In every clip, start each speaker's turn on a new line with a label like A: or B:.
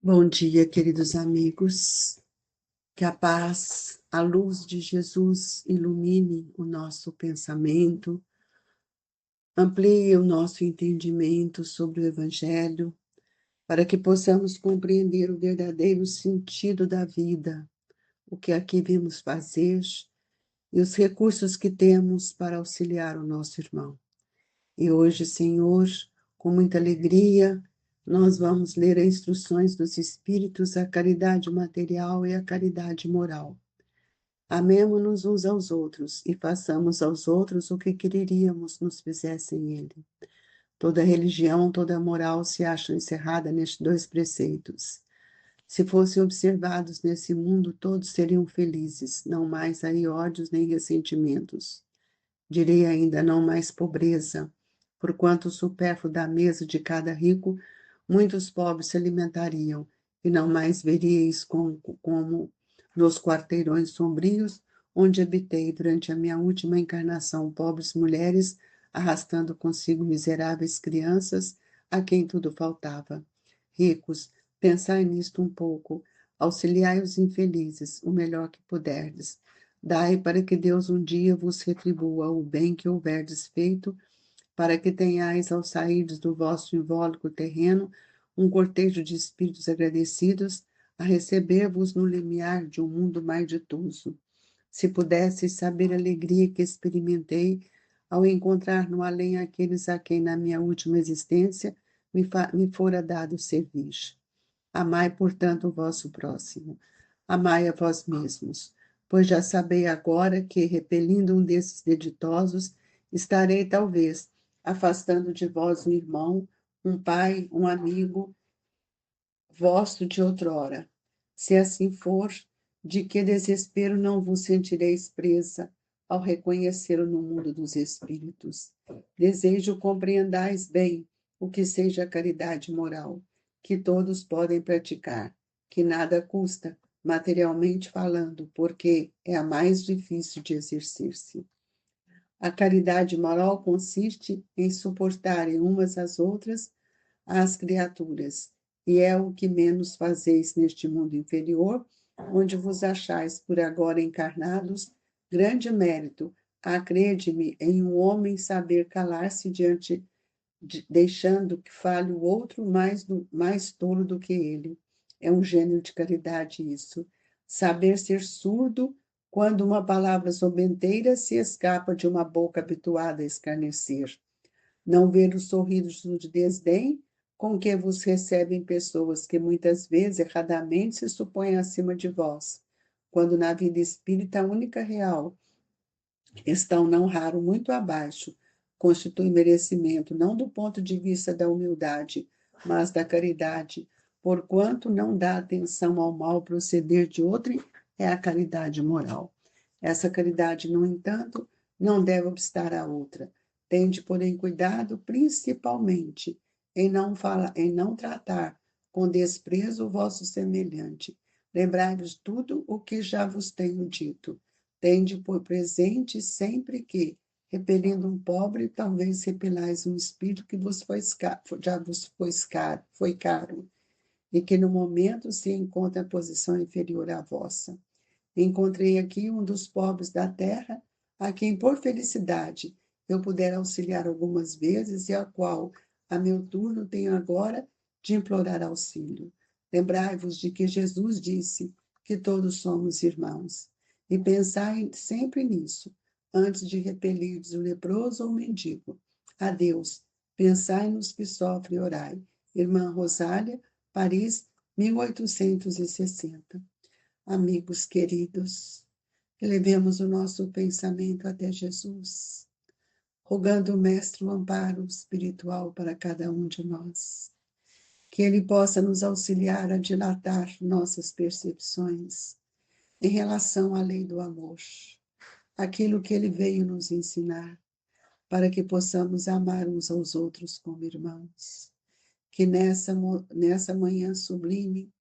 A: Bom dia, queridos amigos. Que a paz, a luz de Jesus ilumine o nosso pensamento, amplie o nosso entendimento sobre o Evangelho, para que possamos compreender o verdadeiro sentido da vida, o que aqui vimos fazer e os recursos que temos para auxiliar o nosso irmão. E hoje, Senhor, com muita alegria, nós vamos ler as instruções dos Espíritos, a caridade material e a caridade moral. Amemo-nos uns aos outros e façamos aos outros o que quereríamos nos fizessem ele. Toda religião, toda moral se acha encerrada nestes dois preceitos. Se fossem observados nesse mundo, todos seriam felizes, não mais aí ódios nem ressentimentos. Direi ainda, não mais pobreza, porquanto o supérfluo da mesa de cada rico, muitos pobres se alimentariam, e não mais veríeis como nos quarteirões sombrios, onde habitei durante a minha última encarnação, pobres mulheres, arrastando consigo miseráveis crianças, a quem tudo faltava. Ricos, pensai nisto um pouco, auxiliai os infelizes, o melhor que puderdes. Dai para que Deus um dia vos retribua o bem que houverdes feito, para que tenhais, ao sairdes do vosso invólucro terreno, um cortejo de espíritos agradecidos a receber-vos no limiar de um mundo mais ditoso. Se pudesseis saber a alegria que experimentei ao encontrar no além aqueles a quem na minha última existência me fora dado servir. Amai, portanto, o vosso próximo. Amai a vós mesmos, pois já sabei agora que, repelindo um desses deditosos, estarei, talvez, afastando de vós um irmão, um pai, um amigo vosso de outrora. Se assim for, de que desespero não vos sentireis presa ao reconhecê-lo no mundo dos espíritos. Desejo compreendais bem o que seja a caridade moral, que todos podem praticar, que nada custa, materialmente falando, porque é a mais difícil de exercer-se. A caridade moral consiste em suportarem umas às outras as criaturas, e é o que menos fazeis neste mundo inferior, onde vos achais por agora encarnados, grande mérito, acrede-me em um homem saber calar-se diante, deixando que fale o outro mais tolo do que ele. É um gênio de caridade isso. Saber ser surdo quando uma palavra sobenteira se escapa de uma boca habituada a escarnecer. Não ver os sorrisos de desdém com que vos recebem pessoas que muitas vezes erradamente se supõem acima de vós, quando na vida espírita a única real estão não raro muito abaixo, constitui merecimento não do ponto de vista da humildade, mas da caridade, porquanto não dá atenção ao mau proceder de outrem, é a caridade moral. Essa caridade, no entanto, não deve obstar a outra. Tende, porém, cuidado principalmente em não tratar com desprezo o vosso semelhante. Lembrai-vos tudo o que já vos tenho dito. Tende por presente sempre que, repelindo um pobre, talvez repelais um espírito que já vos foi caro, e que no momento se encontra em posição inferior à vossa. Encontrei aqui um dos pobres da terra, a quem, por felicidade, eu puder auxiliar algumas vezes e a qual, a meu turno, tenho agora de implorar auxílio. Lembrai-vos de que Jesus disse que todos somos irmãos. E pensai sempre nisso, antes de repelirdes o leproso ou o mendigo. Adeus. Pensai nos que sofrem e orai. Irmã Rosália, Paris, 1860. Amigos queridos, elevemos o nosso pensamento até Jesus, rogando o Mestre o amparo espiritual para cada um de nós, que Ele possa nos auxiliar a dilatar nossas percepções em relação à lei do amor, aquilo que Ele veio nos ensinar, para que possamos amar uns aos outros como irmãos. Que nessa manhã sublime,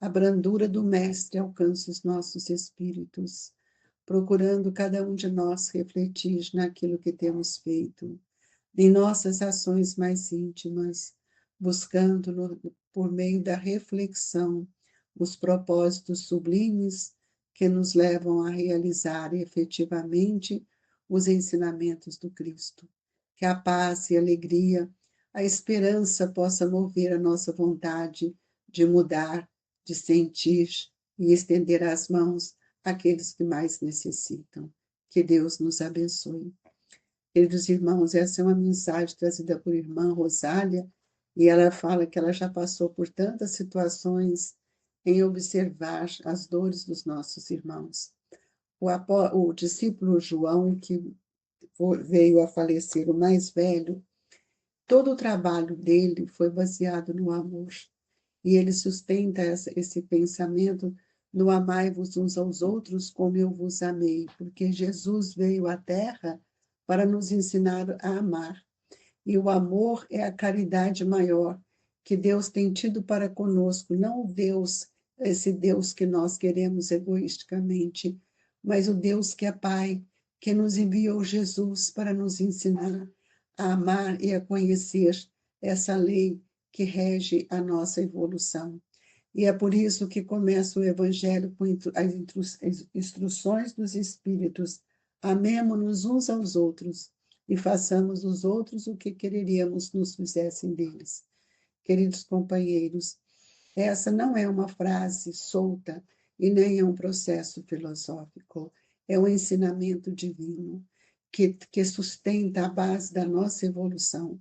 A: a brandura do Mestre alcance os nossos espíritos, procurando cada um de nós refletir naquilo que temos feito, em nossas ações mais íntimas, buscando por meio da reflexão, os propósitos sublimes que nos levam a realizar efetivamente os ensinamentos do Cristo. Que a paz e a alegria, a esperança possa mover a nossa vontade de mudar, de sentir e estender as mãos àqueles que mais necessitam. Que Deus nos abençoe. Queridos irmãos, essa é uma mensagem trazida por irmã Rosália, e ela fala que ela já passou por tantas situações em observar as dores dos nossos irmãos. O discípulo João, que veio a falecer, o mais velho, todo o trabalho dele foi baseado no amor. E ele sustenta esse pensamento no amai-vos uns aos outros como eu vos amei, porque Jesus veio à Terra para nos ensinar a amar. E o amor é a caridade maior que Deus tem tido para conosco, não o Deus, esse Deus que nós queremos egoisticamente, mas o Deus que é Pai, que nos enviou Jesus para nos ensinar a amar e a conhecer essa lei que rege a nossa evolução. E é por isso que começa o Evangelho com as instruções dos Espíritos. Amemo-nos uns aos outros e façamos os outros o que quereríamos nos fizessem deles. Queridos companheiros, essa não é uma frase solta e nem é um processo filosófico, é um ensinamento divino que sustenta a base da nossa evolução,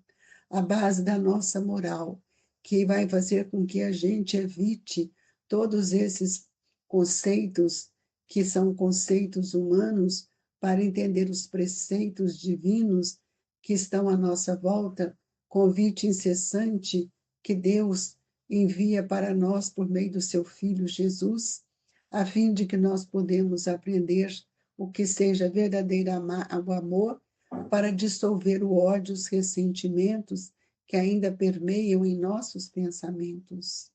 A: a base da nossa moral, que vai fazer com que a gente evite todos esses conceitos que são conceitos humanos para entender os preceitos divinos que estão à nossa volta, convite incessante que Deus envia para nós por meio do seu Filho Jesus, a fim de que nós podemos aprender o que seja verdadeiro amor para dissolver o ódio, os ressentimentos que ainda permeiam em nossos pensamentos.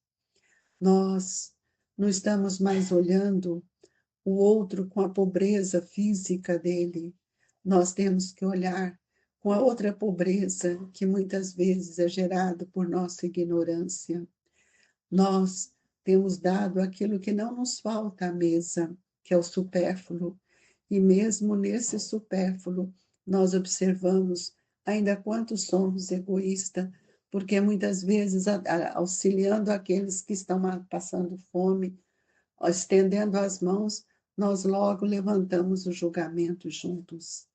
A: Nós não estamos mais olhando o outro com a pobreza física dele. Nós temos que olhar com a outra pobreza que muitas vezes é gerada por nossa ignorância. Nós temos dado aquilo que não nos falta à mesa, que é o supérfluo. E mesmo nesse supérfluo, nós observamos ainda quanto somos egoístas, porque muitas vezes auxiliando aqueles que estão passando fome, estendendo as mãos, nós logo levantamos o julgamento juntos.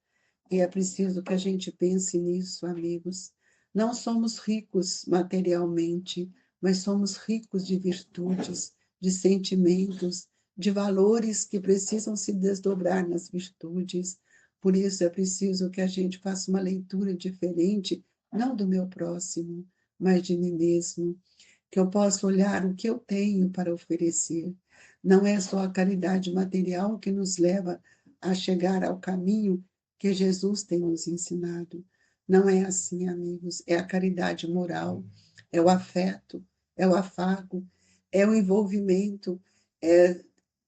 A: E é preciso que a gente pense nisso, amigos. Não somos ricos materialmente, mas somos ricos de virtudes, de sentimentos, de valores que precisam se desdobrar nas virtudes. Por isso é preciso que a gente faça uma leitura diferente, não do meu próximo, mas de mim mesmo, que eu possa olhar o que eu tenho para oferecer. Não é só a caridade material que nos leva a chegar ao caminho que Jesus tem nos ensinado. Não é assim, amigos. É a caridade moral, é o afeto, é o afago, é o envolvimento, é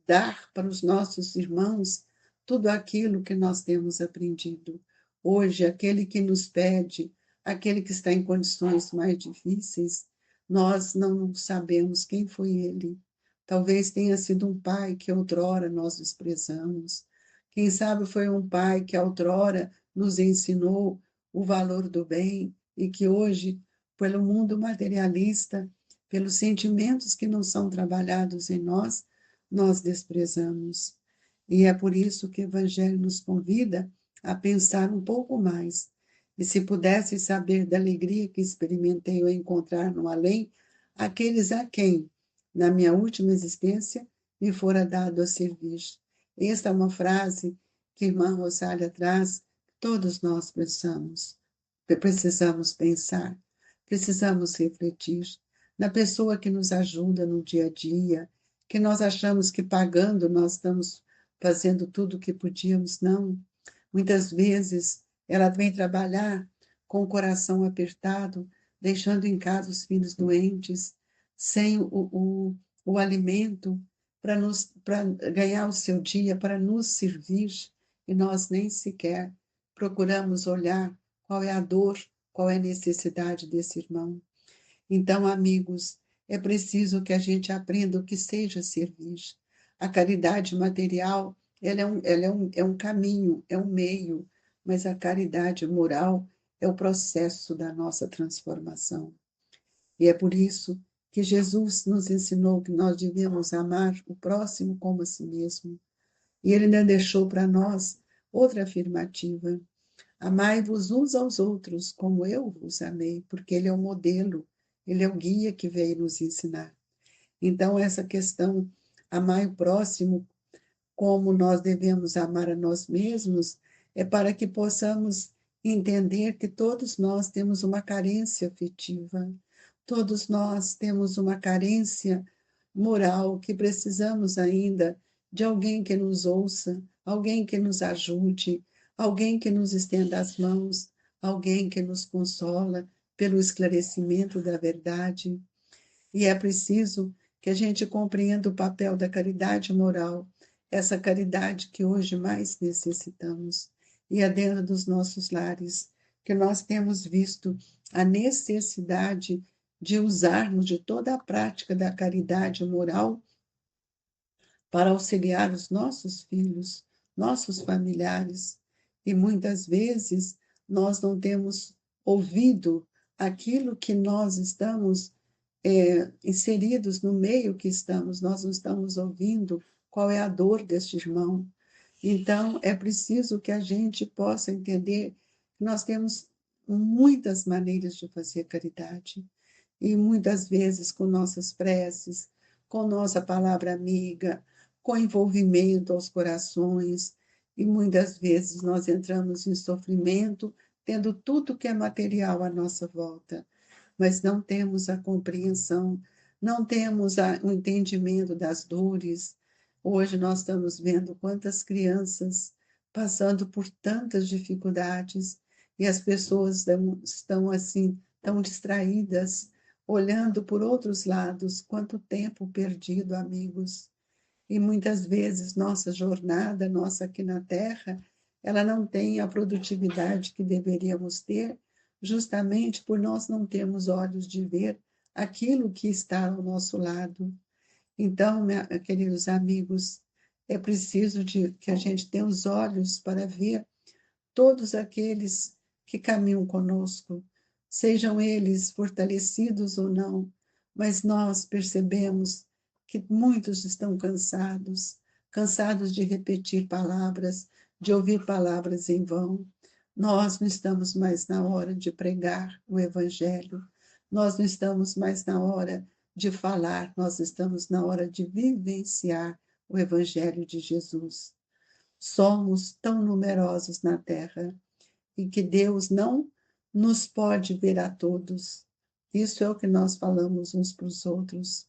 A: dar para os nossos irmãos tudo aquilo que nós temos aprendido. Hoje, aquele que nos pede, aquele que está em condições mais difíceis, nós não sabemos quem foi ele. Talvez tenha sido um pai que outrora nós desprezamos. Quem sabe foi um pai que outrora nos ensinou o valor do bem e que hoje, pelo mundo materialista, pelos sentimentos que não são trabalhados em nós, nós desprezamos. E é por isso que o Evangelho nos convida a pensar um pouco mais. E se pudesse saber da alegria que experimentei ao encontrar no além, aqueles a quem, na minha última existência, me fora dado a servir. Esta é uma frase que a irmã Rosália traz, todos nós precisamos pensar, precisamos refletir na pessoa que nos ajuda no dia a dia, que nós achamos que pagando nós estamos fazendo tudo o que podíamos, não. Muitas vezes ela vem trabalhar com o coração apertado, deixando em casa os filhos doentes, sem o alimento para ganhar o seu dia, para nos servir, e nós nem sequer procuramos olhar qual é a dor, qual é a necessidade desse irmão. Então, amigos, é preciso que a gente aprenda o que seja servir. A caridade material, é um caminho, é um meio, mas a caridade moral é o processo da nossa transformação. E é por isso que Jesus nos ensinou que nós devemos amar o próximo como a si mesmo. E ele ainda deixou para nós outra afirmativa: amai-vos uns aos outros como eu vos amei, porque ele é o modelo, ele é o guia que veio nos ensinar. Então, essa questão, amar o próximo como nós devemos amar a nós mesmos, é para que possamos entender que todos nós temos uma carência afetiva, todos nós temos uma carência moral, que precisamos ainda de alguém que nos ouça, alguém que nos ajude, alguém que nos estenda as mãos, alguém que nos consola pelo esclarecimento da verdade. E é preciso que a gente compreenda o papel da caridade moral, essa caridade que hoje mais necessitamos. E é dentro dos nossos lares que nós temos visto a necessidade de usarmos de toda a prática da caridade moral para auxiliar os nossos filhos, nossos familiares. E muitas vezes nós não temos ouvido aquilo que nós estamos inseridos no meio que estamos, nós não estamos ouvindo qual é a dor deste irmão. Então, é preciso que a gente possa entender que nós temos muitas maneiras de fazer caridade, e muitas vezes com nossas preces, com nossa palavra amiga, com envolvimento aos corações, e muitas vezes nós entramos em sofrimento, tendo tudo que é material à nossa volta, mas não temos a compreensão, não temos o entendimento das dores. Hoje nós estamos vendo quantas crianças passando por tantas dificuldades e as pessoas estão assim, tão distraídas, olhando por outros lados. Quanto tempo perdido, amigos. E muitas vezes nossa jornada, nossa aqui na Terra, ela não tem a produtividade que deveríamos ter, justamente por nós não termos olhos de ver aquilo que está ao nosso lado. Então, queridos amigos, é preciso que a gente tenha os olhos para ver todos aqueles que caminham conosco, sejam eles fortalecidos ou não, mas nós percebemos que muitos estão cansados, cansados de repetir palavras, de ouvir palavras em vão. Nós não estamos mais na hora de pregar o Evangelho, nós não estamos mais na hora de falar, nós estamos na hora de vivenciar o Evangelho de Jesus. Somos tão numerosos na terra e que Deus não nos pode ver a todos. Isso é o que nós falamos uns para os outros,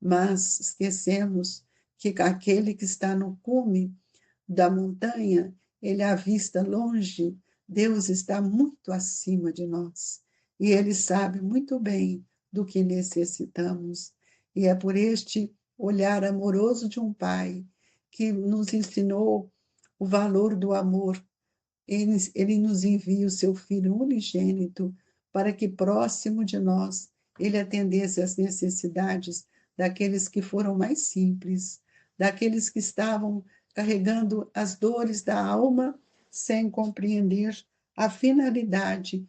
A: mas esquecemos que aquele que está no cume da montanha, ele avista longe, Deus está muito acima de nós e ele sabe muito bem do que necessitamos. E é por este olhar amoroso de um pai que nos ensinou o valor do amor. Ele nos envia o seu Filho unigênito para que, próximo de nós, ele atendesse às necessidades daqueles que foram mais simples, daqueles que estavam carregando as dores da alma sem compreender a finalidade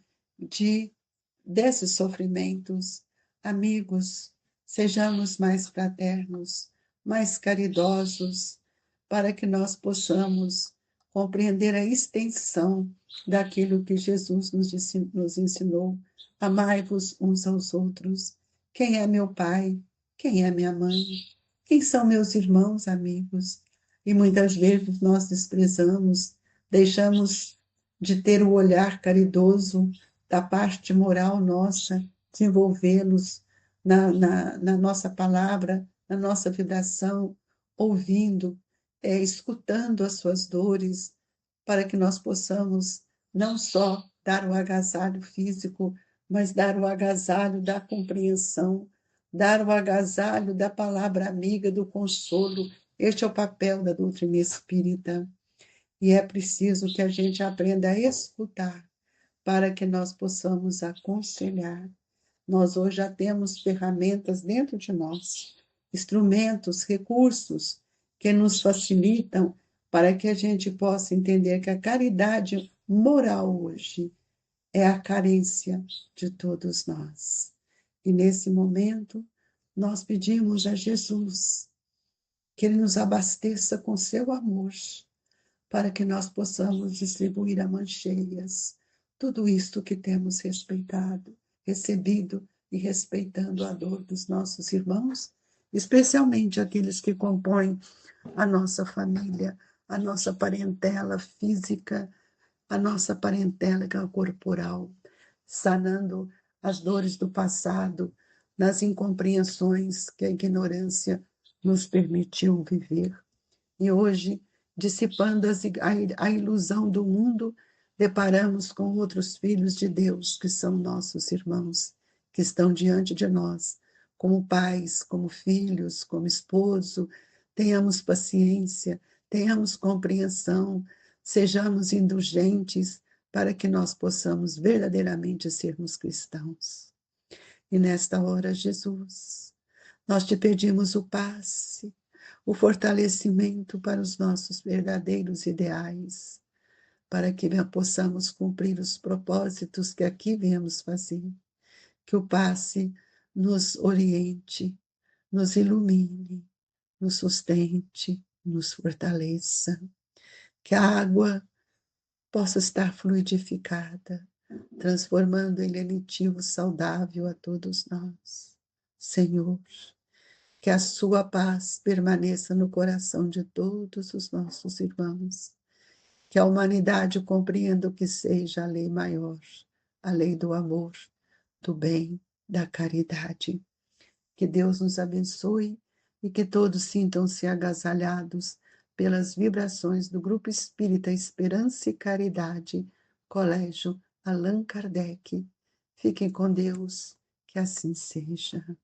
A: desses sofrimentos. Amigos, sejamos mais fraternos, mais caridosos, para que nós possamos compreender a extensão daquilo que Jesus nos ensinou. Amai-vos uns aos outros. Quem é meu pai? Quem é minha mãe? Quem são meus irmãos, amigos? E muitas vezes nós desprezamos, deixamos de ter o olhar caridoso da parte moral nossa, desenvolvê-los na nossa palavra, na nossa vibração, ouvindo, escutando as suas dores, para que nós possamos não só dar o agasalho físico, mas dar o agasalho da compreensão, dar o agasalho da palavra amiga, do consolo. Este é o papel da doutrina espírita. E é preciso que a gente aprenda a escutar, para que nós possamos aconselhar. Nós hoje já temos ferramentas dentro de nós, instrumentos, recursos que nos facilitam para que a gente possa entender que a caridade moral hoje é a carência de todos nós. E nesse momento, nós pedimos a Jesus que Ele nos abasteça com seu amor, para que nós possamos distribuir a mãos cheias tudo isto que temos respeitado, recebido e respeitando a dor dos nossos irmãos, especialmente aqueles que compõem a nossa família, a nossa parentela física, a nossa parentela corporal, sanando as dores do passado, nas incompreensões que a ignorância nos permitiu viver. E hoje, dissipando a ilusão do mundo, deparamos com outros filhos de Deus, que são nossos irmãos, que estão diante de nós, como pais, como filhos, como esposo. Tenhamos paciência, tenhamos compreensão, sejamos indulgentes para que nós possamos verdadeiramente sermos cristãos. E nesta hora, Jesus, nós te pedimos o passe, o fortalecimento para os nossos verdadeiros ideais, para que possamos cumprir os propósitos que aqui viemos fazer. Que o passe nos oriente, nos ilumine, nos sustente, nos fortaleça. Que a água possa estar fluidificada, transformando em lenitivo saudável a todos nós. Senhor, que a sua paz permaneça no coração de todos os nossos irmãos, que a humanidade compreenda o que seja a lei maior, a lei do amor, do bem, da caridade. Que Deus nos abençoe e que todos sintam-se agasalhados pelas vibrações do Grupo Espírita Esperança e Caridade, Colégio Allan Kardec. Fiquem com Deus, que assim seja.